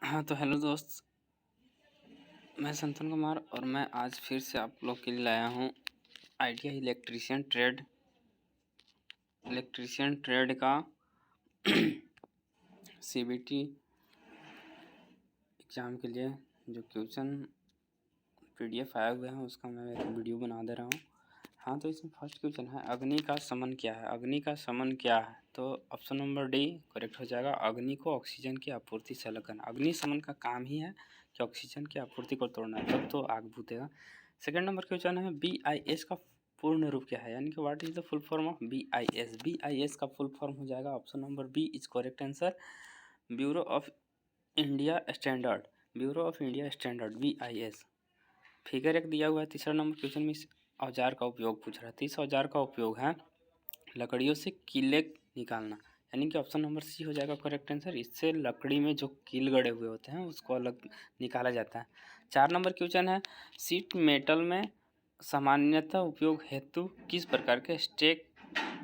हाँ, तो हेलो दोस्त, मैं संतन कुमार और मैं आज फिर से आप लोग के लिए लाया हूँ आईटीआई इलेक्ट्रीशियन ट्रेड का सीबीटी एग्ज़ाम के लिए जो क्वेश्चन पीडीएफ आया हुआ है उसका मैं एक वीडियो बना दे रहा हूँ। हाँ, तो इसमें फर्स्ट क्वेश्चन है, अग्नि का समन क्या है? अग्नि का समन क्या है? तो ऑप्शन नंबर डी करेक्ट हो जाएगा। अग्नि को ऑक्सीजन की आपूर्ति से अलग करना। अग्नि समन का काम ही है कि ऑक्सीजन की आपूर्ति को तोड़ना है, तब तो आग बुझेगा। सेकंड नंबर क्वेश्चन है, BIS का पूर्ण रूप क्या है? यानी कि what is the full form of BIS? BIS का फुल फॉर्म हो जाएगा option number B is correct answer, bureau of India standard. Bureau of India standard BIS। Figure एक दिया हुआ है। तीसरा नंबर क्वेश्चन में इस औजार का उपयोग पूछ रहा है। तो इस औजार का उपयोग है लकड़ियों से कीले निकालना, यानी कि ऑप्शन नंबर सी हो जाएगा करेक्ट आंसर। इससे लकड़ी में जो कील गड़े हुए होते हैं उसको अलग निकाला जाता है। 4 नंबर क्वेश्चन है, शीट मेटल में सामान्यतः उपयोग हेतु किस प्रकार के स्टेक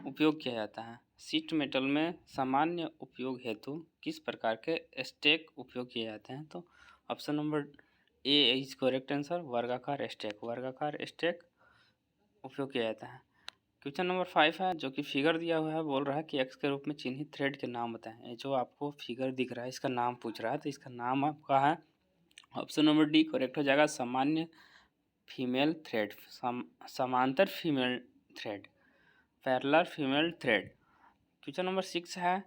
उपयोग किया जाता है? शीट मेटल में सामान्य उपयोग हेतु किस प्रकार के स्टेक उपयोग किए जाते हैं? तो option number A is correct answer, वर्गाकार स्टेक उपयोग किया जाता है। क्वेश्चन नंबर 5 है जो कि फिगर दिया हुआ है, बोल रहा है कि एक्स के रूप में चिन्हित थ्रेड के नाम बताएं। ये जो आपको फिगर दिख रहा है इसका नाम पूछ रहा है, तो इसका नाम आपका है ऑप्शन नंबर डी करेक्ट हो जाएगा, सामान्य फीमेल थ्रेड, समांतर female thread, parallel female thread. Question number 6 है,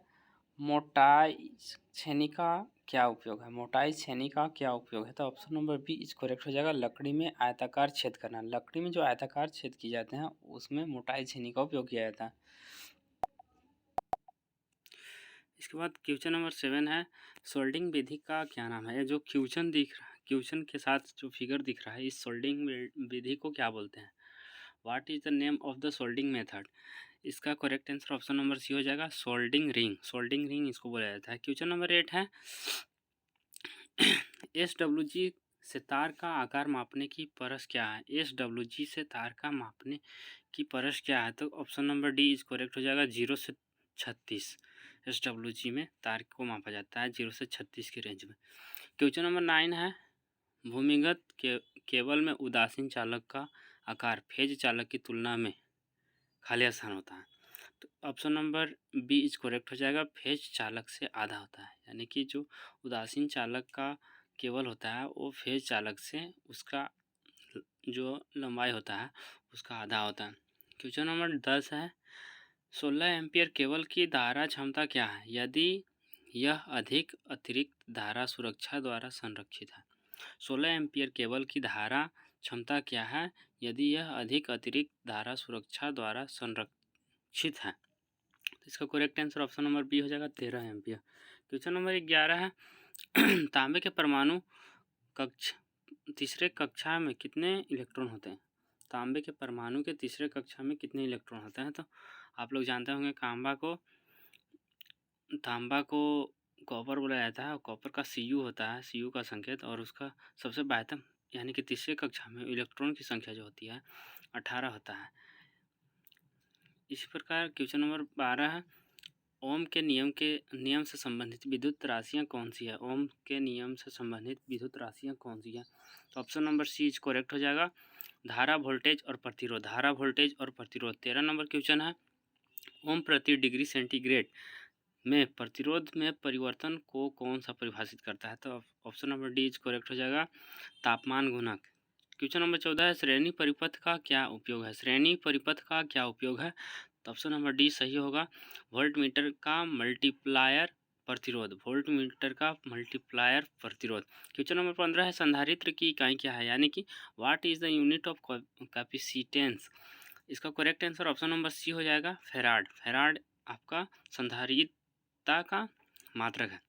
मोटाई छेनी का क्या उपयोग है? मोटाई छेनी का क्या उपयोग है? तो option number B is correct हो जाएगा, लकड़ी में आयताकार छेद करना। लकड़ी में जो आयताकार छेद किए जाते हैं उसमें मोटाई छेनी का उपयोग किया जाता है। इसके बाद क्वेश्चन नंबर 7 है, सोल्डिंग विधि का क्या नाम है? जो क्वेश्चन दिख रहा है, क्वेश्चन के साथ जो फिगर दिख रहा है, इस सोल्डिंग विधि को क्या बोलते हैं? What is the name of the soldering method? इसका correct answer option number C हो जाएगा, सोल्डिंग रिंग। सोल्डिंग रिंग इसको बोला जाता है। क्वेश्चन नंबर 8 है, SWG से तार का आकार मापने की परस क्या है? SWG से तार का मापने की परस क्या है? तो option number D is correct हो जाएगा, 0 से 36। SWG में तार को मापा जाता है 0 से 36 के रेंज में। क्वेश्चन नंबर 9 है, भूमिगत केबल में उदासीन चालक का आकार फेज चालक की तुलना में खाली स्थान होता है। तो option number B is correct हो जाएगा, फेज चालक से आधा होता है। यानी कि जो उदासीन चालक का केबल होता है वो फेज चालक से उसका जो लंबाई होता है उसका आधा होता है। क्वेश्चन नंबर 10 है, 16 एम्पियर केबल की धारा क्षमता क्या है यदि यह अधिक अतिरिक्त धारा सुरक्षा द्वारा संरक्षित है? 16 एम्पियर केबल की धारा क्षमता क्या है यदि यह अधिक अतिरिक्त धारा सुरक्षा द्वारा संरक्षित है? तो इसका correct answer option number B हो जाएगा, 13 एम्पियर। क्वेश्चन नंबर 11 है, तांबे के परमाणु तीसरे कक्षा में कितने इलेक्ट्रॉन होते हैं? तांबे के परमाणु के तीसरे कक्षा में कितने इलेक्ट्रॉन होते हैं? तो आप लोग जानते होंगे तांबा को कॉपर बोला जाता है और कॉपर का Cu होता है, Cu का संकेत, और उसका सबसे बाह्यतम यानी कि तीसरे कक्षा में इलेक्ट्रॉन की संख्या जो होती है 18 होता है। इसी प्रकार क्वेश्चन नंबर 12 है, ओम के नियम से संबंधित विद्युत राशियाँ कौन सी है? ओम के नियम से संबंधित विद्युत राशियाँ कौन सी है? तो option number C is correct हो जाएगा, धारा, वोल्टेज और प्रतिरोध। धारा, वोल्टेज और प्रतिरोध। 13 नंबर क्वेश्चन है, ओम प्रति डिग्री सेंटीग्रेड में प्रतिरोध में परिवर्तन को कौन सा परिभाषित करता है? तो option number D is correct हो जाएगा, तापमान गुणक। क्वेश्चन नंबर 14 है, श्रेणी परिपथ का क्या उपयोग है? श्रेणी परिपथ का क्या उपयोग है? तो ऑप्शन नंबर डी सही होगा, वोल्ट मीटर का मल्टीप्लायर प्रतिरोध। वोल्ट मीटर का मल्टीप्लायर प्रतिरोध। क्वेश्चन नंबर 15 है, संधारित्र की इकाई क्या है? यानी कि what is the unit of capacitance? इसका correct answer option number C हो जाएगा, फेराड। फेराड आपका संधारित्रता का मात्रक है।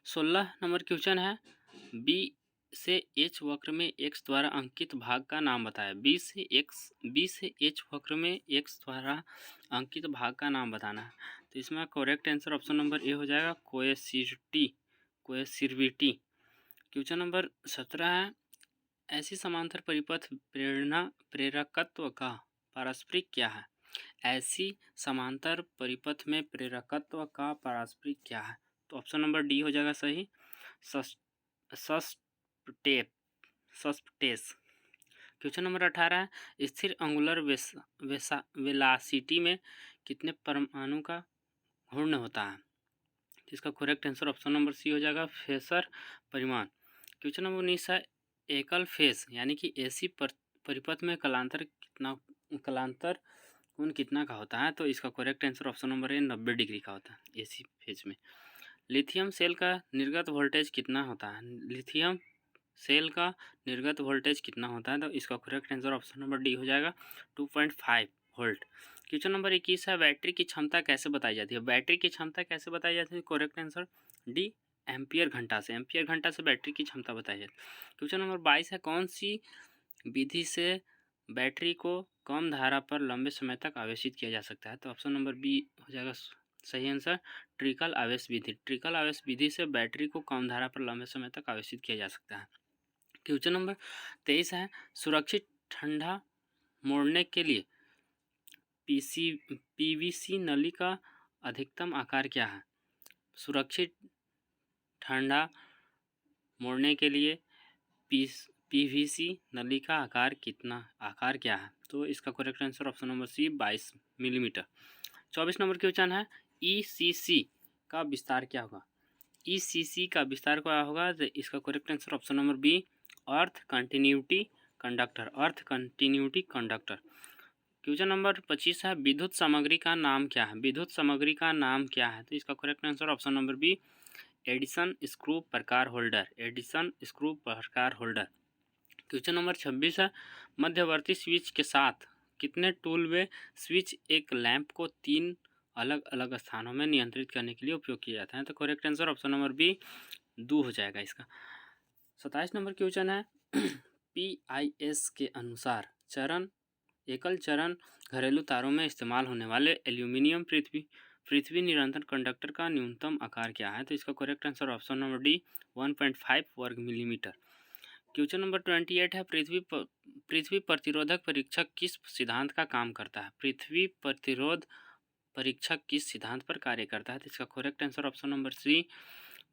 16 नंबर क्वेश्चन है, बी से एच वक्र में एक्स द्वारा अंकित भाग का नाम बताया। बी से एच वक्र में एक्स द्वारा अंकित भाग का नाम बताना है। तो इसमें correct answer option number A हो जाएगा, कोएसिविटी। क्वेश्चन नंबर 17 है, ऐसी समांतर परिपथ प्रेरकत्व का पारस्परिक क्या है? ऐसी समांतर परिपथ में प्रेरकत्व का पारस्परिक क्या है? तो ऑप्शन नंबर डी हो जाएगा सही, सस्टेस। क्वेश्चन नंबर 18 है, स्थिर अंगुलर वेलासिटी में कितने परमाणु का घूर्ण होता है? इसका correct answer option number C हो जाएगा, फेसर परिमाण। क्वेश्चन नंबर 19 है, एकल फेस यानी कि एसी परिपथ में कलांतर कोण कितना का होता है? तो इसका correct answer option number A 90 degree का होता है एसी फेज में। लिथियम सेल का निर्गत वोल्टेज कितना होता है? लिथियम सेल का निर्गत वोल्टेज कितना होता है? तो इसका correct answer option number D हो जाएगा, 2.5 वोल्ट। क्वेश्चन नंबर 21 है, बैटरी की क्षमता कैसे बताई जाती है? बैटरी की क्षमता कैसे बताई जाती है? करेक्ट आंसर डी, एम्पियर घंटा से। एम्पियर घंटा से बैटरी की क्षमता बताई जाती है। क्वेश्चन नंबर 22 है, कौन सी विधि से बैटरी को कम धारा पर लंबे समय तक आवेशित किया जा सकता है? तो ऑप्शन नंबर बी हो जाएगा सही आंसर, ट्रिकल आवेश विधि। ट्रिकल आवेश विधि से बैटरी को कम धारा पर लंबे समय तक आवेशित किया जा सकता है। क्वेश्चन नंबर 23 है, सुरक्षित ठंडा मोड़ने के लिए पीवीसी नली का अधिकतम आकार क्या है? सुरक्षित ठंडा मोड़ने के लिए पीवीसी नली का आकार क्या है? तो इसका correct answer option number C, 22 millimetre. 24 number question है, ईसीसी का विस्तार क्या होगा? ईसीसी का विस्तार क्या होगा? तो इसका correct answer option number B, earth continuity conductor. Earth continuity conductor. Question number 25 है, विद्युत सामग्री का नाम क्या है? विद्युत सामग्री का नाम क्या है? तो इसका correct answer option number B, Edison screw प्रकार होल्डर। एडिसन स्क्रू प्रकार होल्डर। क्वेश्चन नंबर 26 है, मध्यवर्ती स्विच के साथ कितने टूल वे स्विच एक लैंप को 3 अलग अलग स्थानों में नियंत्रित करने के लिए उपयोग किया जाता है? तो correct answer option number B, 2 हो जाएगा इसका। 27 नंबर क्वेश्चन है, PIS के अनुसार एकल चरण घरेलू तारों में इस्तेमाल होने वाले एल्यूमिनियम पृथ्वी निरंतर कंडक्टर का न्यूनतम आकार क्या है? तो इसका correct answer option number D, 1.5 वर्ग मिलीमीटर। क्वेश्चन नंबर 28 है, पृथ्वी प्रतिरोधक परीक्षक किस सिद्धांत का काम करता है? पृथ्वी प्रतिरोध परीक्षक किस सिद्धांत पर कार्य करता है? तो इसका correct answer option number C,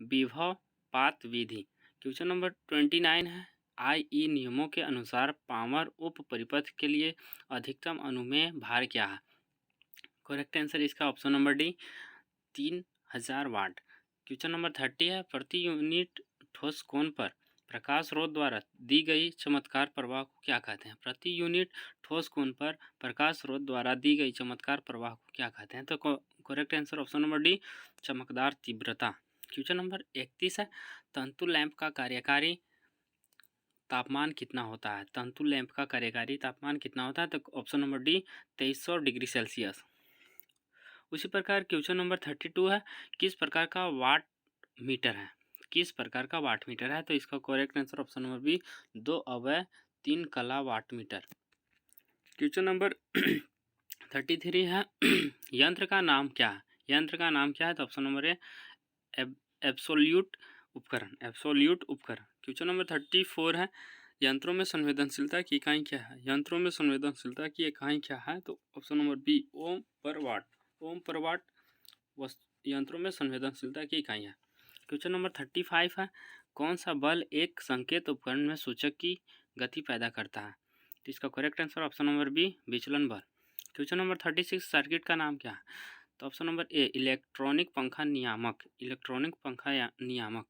विभवपात विधि। क्वेश्चन नंबर 29 है, IE नियमों के अनुसार पावर उप परिपथ के लिए अधिकतम अनुमेय भार क्या है? करेक्ट आंसर इसका ऑप्शन नंबर डी, 3000 वाट। क्वेश्चन नंबर 30 है, प्रति यूनिट ठोस कोण पर प्रकाश स्रोत द्वारा दी गई चमत्कार प्रवाह को क्या कहते हैं? प्रति यूनिट ठोस कोण पर प्रकाश स्रोत द्वारा दी गई चमत्कार प्रवाह को क्या कहते हैं? तो correct answer option number D, चमकदार तीव्रता। क्वेश्चन नंबर 31 है, तंतु लैंप का कार्यकारी तापमान कितना होता है? तंतु लैंप का कार्यकारी तापमान कितना होता है? तो option number D, 2300 degree Celsius. उसी प्रकार क्वेश्चन नंबर 32 है, किस प्रकार का वाट मीटर है? किस प्रकार का वाट मीटर है? तो इसका correct answer option number B, 2 अवयव 3 कला वाट मीटर। क्वेश्चन नंबर 33 है, यंत्र का नाम क्या है? यंत्र का नाम क्या है? तो ऑप्शन नंबर ए, एब्सोल्यूट उपकरण। एब्सोल्यूट उपकरण। क्वेश्चन नंबर 34 है, यंत्रों में संवेदनशीलता की इकाई क्या है? यंत्रों में संवेदनशीलता की इकाई क्या है? तो ऑप्शन नंबर बी, ओम पर वाट। ओम पर वाट यंत्रों में संवेदनशीलता की इकाई है। क्वेश्चन नंबर 35 है, कौन सा बल एक संकेत उपकरण में सूचक की गति पैदा करता है? तो इसका correct answer option number B, विचलन बल। क्वेश्चन नंबर 36, सर्किट का नाम क्या है? तो ऑप्शन नंबर ए, इलेक्ट्रॉनिक पंखा नियामक। इलेक्ट्रॉनिक पंखा नियामक।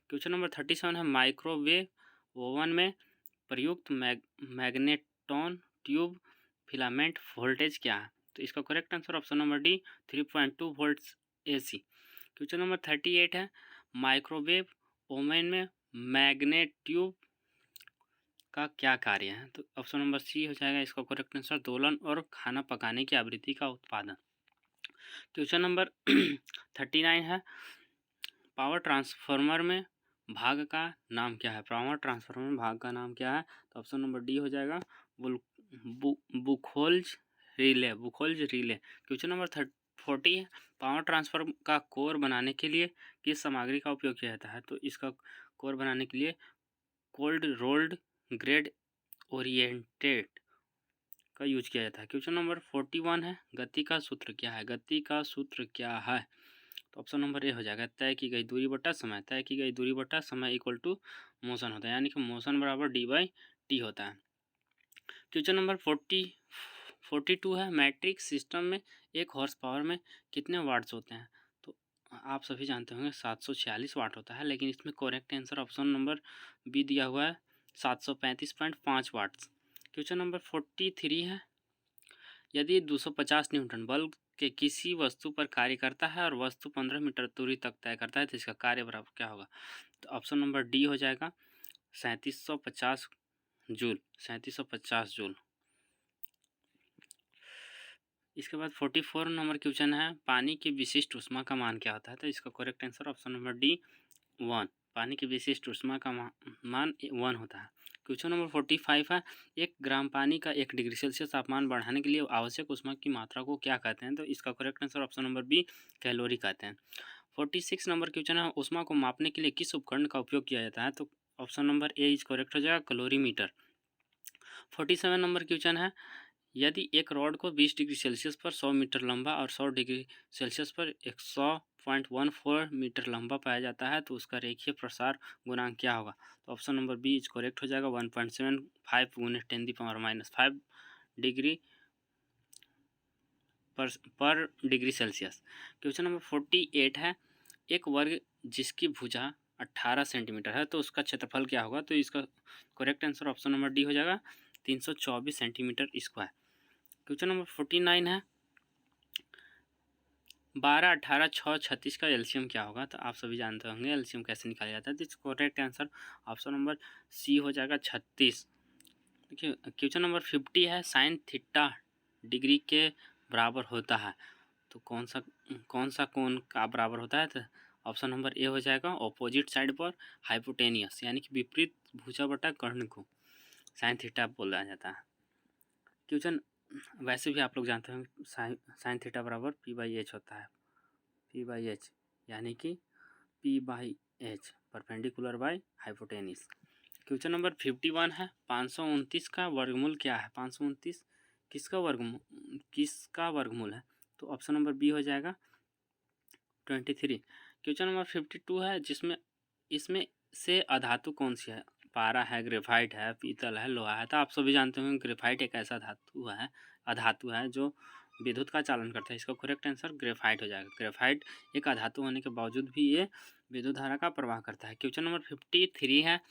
क्वेश्चन नंबर 37 है, माइक्रोवेव ओवन में प्रयुक्त मैग्नेट्रॉन ट्यूब फिलामेंट वोल्टेज क्या है? तो इसका correct answer option number D, 3.2 volts AC। Question number 38 है, माइक्रोवेव ओवन में मैग्नेट ट्यूब का क्या कार्य है? तो ऑप्शन नंबर सी हो जाएगा इसका करेक्ट आंसर, दोलन और खाना पकाने की आवृत्ति का उत्पादन। क्वेश्चन नंबर 39 है, पावर ट्रांसफार्मर में भाग का नाम क्या है? पावर ट्रांसफार्मर में भाग का नाम क्या है? तो ऑप्शन नंबर डी हो जाएगा, बुखोल्ज रिले। बुखोल्ज रिले। क्वेश्चन नंबर 40 है, पावर ट्रांसफार्मर का कोर बनाने के लिए किस सामग्री का उपयोग किया जाता है? तो इसका कोर बनाने के लिए कोल्ड रोल्ड ग्रेड ओरिएंटेड का यूज किया जाता है। क्वेश्चन नंबर 41 है, गति का सूत्र क्या है? गति का सूत्र क्या है? तो ऑप्शन नंबर ए हो जाएगा तय की गई दूरी बटा समय। तय की गई दूरी बटा समय इक्वल टू मोशन होता है, यानी कि मोशन बराबर d/t होता है। क्वेश्चन नंबर 42 है, मैट्रिक सिस्टम में 1 हॉर्स पावर में कितने वाट्स होते हैं? तो आप सभी जानते होंगे 746 वाट होता है, लेकिन इसमें correct answer option number B दिया हुआ है 735.5 वाट्स। क्वेश्चन नंबर 43 है, यदि 250 न्यूटन बल के किसी वस्तु पर कार्य करता है और वस्तु 15 मीटर दूरी तक तय करता है तो इसका कार्य बराबर क्या होगा? तो ऑप्शन नंबर डी हो जाएगा 3750 जूल। 3750 जूल। इसके बाद 44 नंबर क्वेश्चन है, पानी की विशिष्ट ऊष्मा का मान क्या होता है? तो इसका correct answer option number D 1। पानी की विशिष्ट ऊष्मा का मान 1 होता है। क्वेश्चन नंबर 45 है, 1 ग्राम पानी का 1 डिग्री सेल्सियस तापमान बढ़ाने के लिए आवश्यक ऊष्मा की मात्रा को क्या कहते हैं? तो इसका correct answer option number B calorie कहते हैं। 46 नंबर क्वेश्चन है, ऊष्मा को मापने के लिए किस उपकरण का उपयोग किया जाता है? तो option number A is correct हो जाएगा कैलोरीमीटर। 47 नंबर क्वेश्चन है, यदि एक रॉड को 20 डिग्री सेल्सियस पर 100 मीटर लंबा और 100 डिग्री सेल्सियस पर 100.14 मीटर लंबा पाया जाता है तो उसका रेखीय प्रसार गुणांक क्या होगा? तो option number B is correct हो जाएगा 1.75 गुने 10⁻⁵ डिग्री पर डिग्री सेल्सियस। क्वेश्चन नंबर 48 है, एक वर्ग जिसकी भुजा 18 सेंटीमीटर है तो उसका क्षेत्रफल क्या होगा? तो इसका correct answer option number D हो जाएगा 324 सेंटीमीटर स्क्वायर। क्वेश्चन नंबर 49 है, 12, 18, 6, 36 का एलसीएम क्या होगा? तो आप सभी जानते होंगे एलसीएम कैसे निकाला जाता है। तो इसका correct answer option number C हो जाएगा 36। देखिए क्वेश्चन नंबर 50 है, साइन थीटा डिग्री के बराबर होता है तो कौन सा कोण का बराबर होता है? तो ऑप्शन नंबर ए हो जाएगा ऑपोजिट साइड पर हाइपोटेनियस, यानी कि विपरीत भुजा बटा कर्ण को साइन थीटा बोला जाता है। क्वेश्चन वैसे भी आप लोग जानते हैं साइन थीटा बराबर p/h होता है। p/h यानी कि p/h perpendicular by hypotenuse. Question number 51 है, 529 का वर्गमूल क्या है? 529 किसका वर्गमूल है? तो ऑप्शन नंबर बी हो जाएगा 23। क्वेश्चन नंबर 52 है, इसमें से अधातु कौन सी है? पारा है, ग्रेफाइट है, पीतल है, लोहा है। तो आप सभी जानते होंगे ग्रेफाइट एक ऐसा अधातु है जो विद्युत का चालन करता है। इसका करेक्ट आंसर ग्रेफाइट हो जाएगा। ग्रेफाइट एक अधातु होने के बावजूद भी ये विद्युत धारा का प्रवाह करता है। क्वेश्चन नंबर 53 है,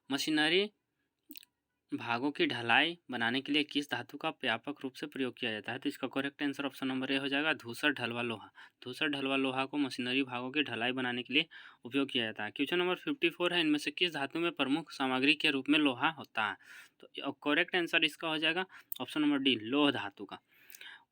मशीनरी भागों की ढलाई बनाने के लिए किस धातु का व्यापक रूप से प्रयोग किया जाता है? तो इसका correct answer option number A हो जाएगा धूसर ढलवा लोहा। धूसर ढलवा लोहा को मशीनरी भागों की ढलाई बनाने के लिए उपयोग किया जाता है। क्वेश्चन नंबर 54 है, इनमें से किस धातु में प्रमुख सामग्री के रूप में लोहा होता है? तो करेक्ट आंसर इसका हो जाएगा ऑप्शन नंबर डी लोह धातु का।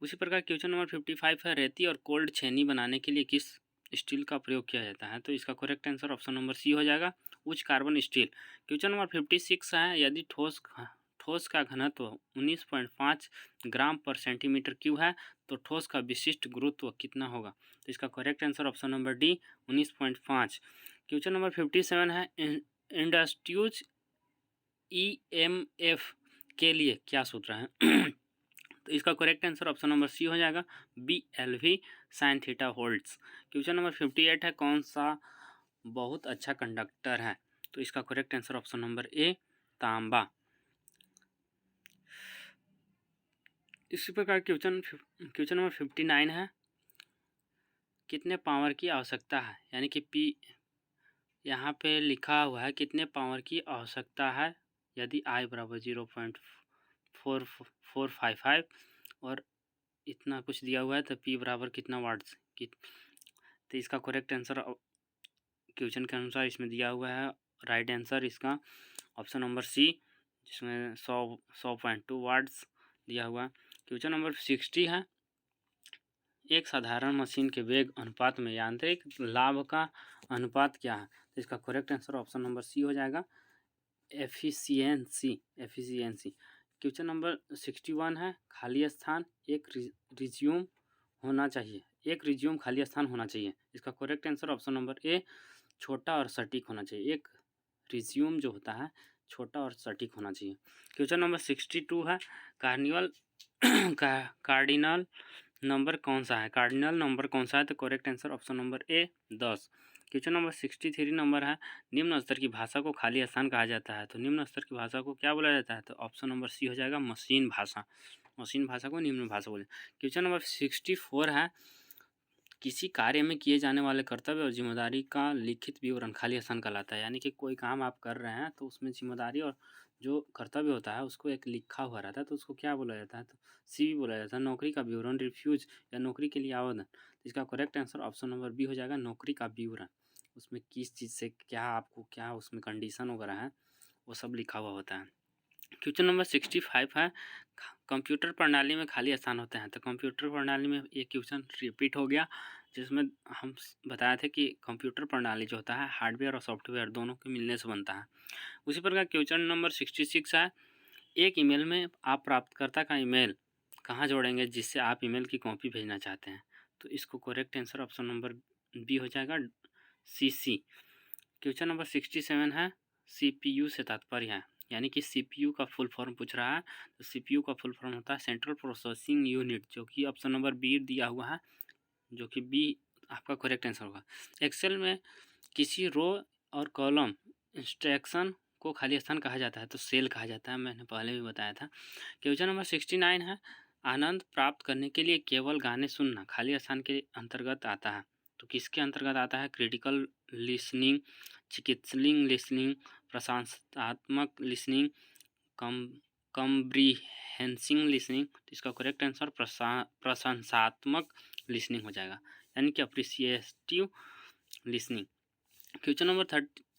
उसी प्रकार क्वेश्चन नंबर 55 है, रेती और कोल्ड छेनी बनाने के लिए किस स्टील का प्रयोग किया जाता है? तो इसका correct answer option number C हो जाएगा उच्च कार्बन स्टील। क्वेश्चन नंबर 56 है, यदि ठोस का घनत्व 19.5 ग्राम पर सेंटीमीटर क्यूब है तो ठोस का विशिष्ट गुरुत्व कितना होगा? तो इसका correct answer option number D 19.5। Question number 57 है, इंडस्ट्यूज ईएमएफ के लिए क्या सूत्र है? तो इसका correct answer option number C हो जाएगा BLV sine theta volts. Question number 58 है, कौन सा बहुत अच्छा कंडक्टर है? तो इसका correct answer option number A तांबा। इसी प्रकार क्वेश्चन नंबर 59 है, कितने पावर की आवश्यकता है? यानी कि P यहाँ पे लिखा हुआ है कितने पावर की आवश्यकता है यदि I बराबर 0.4455 और इतना कुछ दिया हुआ है तो P बराबर कितना वाट्स की? तो इसका करेक्ट आंसर क्वेश्चन के अनुसार इसमें दिया हुआ है। राइट आंसर इसका ऑप्शन नंबर सी, जिसमें 100.2 वाट्स दिया हुआ। क्वेश्चन नंबर 60 है, एक साधारण मशीन के वेग अनुपात में यांत्रिक लाभ का अनुपात क्या है? तो इसका correct answer option number C हो जाएगा एफिशिएंसी। क्वेश्चन नंबर 61 है, खाली स्थान एक रिज्यूम होना चाहिए। एक रिज्यूम खाली स्थान होना चाहिए। इसका correct answer option number A छोटा और सटीक होना चाहिए। एक रिज्यूम जो होता है छोटा और सटीक होना चाहिए। क्वेश्चन नंबर 62 है, कार्डिनल नंबर कौन सा है, कार्डिनल नंबर कौन सा है, तो correct answer option number A 10। Question number 63 number है, निम्न स्तर की भाषा को खाली स्थान कहा जाता है, तो निम्न स्तर की भाषा को क्या बोला जाता है, तो ऑप्शन नंबर सी हो जाएगा मशीन भाषा। मशीन भाषा को निम्न भाषा बोले। क्वेश्चन नंबर 64 है, किसी कार्य में किए जाने वाले कर्तव्य और जिम्मेदारी का लिखित विवरण खाली स्थान कहलाता है। यानी कि कोई काम आप कर रहे हैं तो उसमें जिम्मेदारी और जो कर्तव्य होता है उसको एक लिखा हुआ रहता है, तो उसको क्या बोला जाता है, तो सीवी बोला जाता है। नौकरी का विवरण, रिफ्यूज या नौकरी के लिए आवेदन, तो इसका correct answer option number B हो जाएगा, नौकरी का विवरण। उसमें किस चीज़ से क्या आपको क्या उसमें कंडीशन वगैरह है वो सब लिखा हुआ होता है। क्वेश्चन नंबर 65 है, कंप्यूटर प्रणाली में खाली स्थान होते हैं, तो कंप्यूटर प्रणाली में ये क्वेश्चन रिपीट हो गया, जिसमें हम बताए थे कि कंप्यूटर प्रणाली जो होता है हार्डवेयर और सॉफ्टवेयर दोनों के मिलने से बनता है। उसी प्रकार क्वेश्चन नंबर 66 है, एक ईमेल में आप प्राप्तकर्ता का ईमेल कहाँ जोड़ेंगे जिससे आप ईमेल की कॉपी भेजना चाहते हैं, तो इसको correct answer option number B हो जाएगा, CC। क्वेश्चन नंबर 67 है, CPU से तात्पर्य है, यानी कि CPU का फुल फॉर्म पूछ रहा है, तो CPU का फुल फॉर्म होता है सेंट्रल प्रोसेसिंग यूनिट, जो कि ऑप्शन नंबर बी दिया हुआ है, जो कि बी आपका करेक्ट आंसर होगा। एक्सेल में किसी रो और कॉलम इंस्ट्रक्शन को खाली स्थान कहा जाता है, तो सेल कहा जाता है, मैंने पहले भी बताया था। क्वेश्चन नंबर 69 है, आनंद प्राप्त करने के लिए केवल गाने सुनना खाली स्थान के अंतर्गत आता है, तो किसके अंतर्गत आता है, क्रिटिकल लिसनिंग, चिकित्सलिंग लिसनिंग, प्रशंसात्मक लिसनिंग, कम कम्प्रीहेंसिंग लिसनिंग, तो इसका करेक्ट आंसर प्रशंसात्मक लिसनिंग हो जाएगा, यानी कि अप्रिसिएटिव लिसनिंग। क्वेश्चन नंबर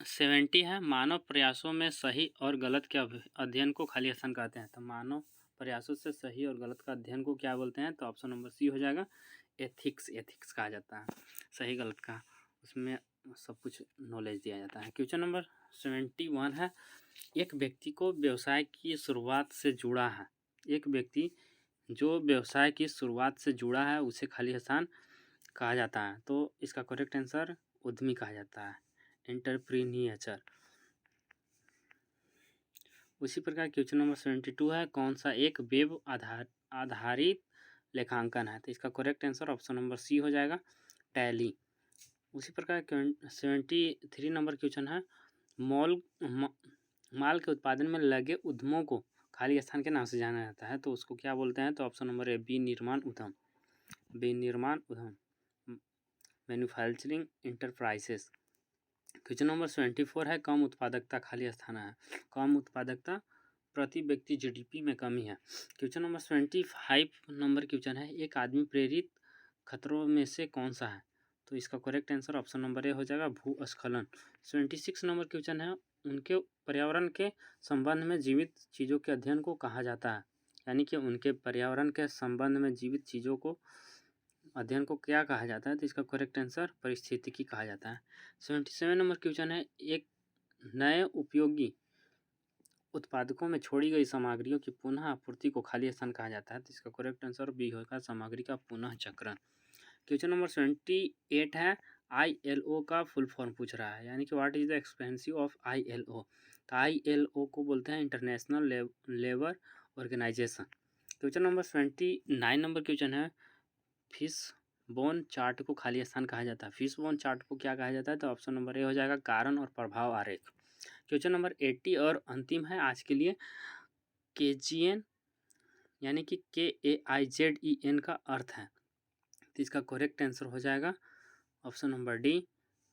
70 है, मानव प्रयासों में सही और गलत के अध्ययन को खाली स्थान कहते हैं, तो मानव प्रयासों से सही और गलत का अध्ययन को क्या बोलते हैं, तो ऑप्शन नंबर सी हो जाएगा, एथिक्स। एथिक्स कहा जाता है सही गलत का, उसमें सब कुछ नॉलेज दिया जाता है। क्वेश्चन नंबर 71 है, एक व्यक्ति को व्यवसाय की शुरुआत से जुड़ा है, एक व्यक्ति जो व्यवसाय की शुरुआत से जुड़ा है उसे खाली स्थान कहा जाता है, तो इसका करेक्ट आंसर उद्यमी कहा जाता है, एंटरप्रेन्योर। उसी प्रकार क्वेश्चन नंबर 72 है, कौन सा एक वेब आधारित लेखांकन है, तो इसका correct answer option number C हो जाएगा, टैली। उसी प्रकार 73 नंबर क्वेश्चन है, माल के उत्पादन में लगे उद्यमों को खाली स्थान के नाम से जाना जाता है, तो उसको क्या बोलते हैं, तो ऑप्शन नंबर ए विनिर्माण उद्यम, विनिर्माण उद्यम, मैन्युफैक्चरिंग इंटरप्राइजेस। क्वेश्चन नंबर 74 है, कम उत्पादकता खाली स्थान है, कम उत्पादकता प्रति व्यक्ति GDP में कमी है। क्वेश्चन नंबर 75 नंबर क्वेश्चन है, एक आदमी प्रेरित खतरों में से कौन सा है, तो इसका correct answer option number A हो जाएगा, भूस्खलन। 76 नंबर क्वेश्चन है, उनके पर्यावरण के संबंध में जीवित चीज़ों के अध्ययन को कहा जाता है, यानी कि उनके पर्यावरण के संबंध में जीवित चीज़ों को अध्ययन को क्या कहा जाता है, तो इसका करेक्ट आंसर पारिस्थितिकी कहा जाता है। 77 नंबर क्वेश्चन है, एक नए उपयोगी उत्पादकों में छोड़ी गई सामग्रियों की पुनः आपूर्ति को खाली स्थान कहा जाता है, तो इसका करेक्ट आंसर बी होगा, सामग्री का पुनः चक्रण। क्वेश्चन नंबर 78 है, ILO का फुल फॉर्म पूछ रहा है, यानी कि what is the expensive of ILO, तो ILO को बोलते हैं international labour organisation. Question number 29 number question है, फिश बोन चार्ट को खाली स्थान कहा जाता है, फिश बोन चार्ट को क्या कहा जाता है, तो ऑप्शन नंबर ए हो जाएगा, कारण और प्रभाव आरेख। क्वेश्चन नंबर 80 और अंतिम है आज के लिए, KGN यानी कि KAIZEN का अर्थ है, तो इसका करेक्ट आंसर हो जाएगा ऑप्शन नंबर डी,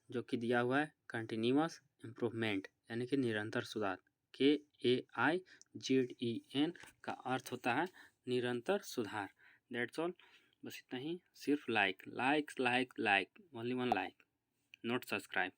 जो कि दिया हुआ है, कंटिन्यूअस इम्प्रूवमेंट, यानी कि निरंतर सुधार। KAIZEN का अर्थ होता है निरंतर सुधार। दैट्स ऑल, बस इतना ही। सिर्फ like like like like, only one like, not subscribe.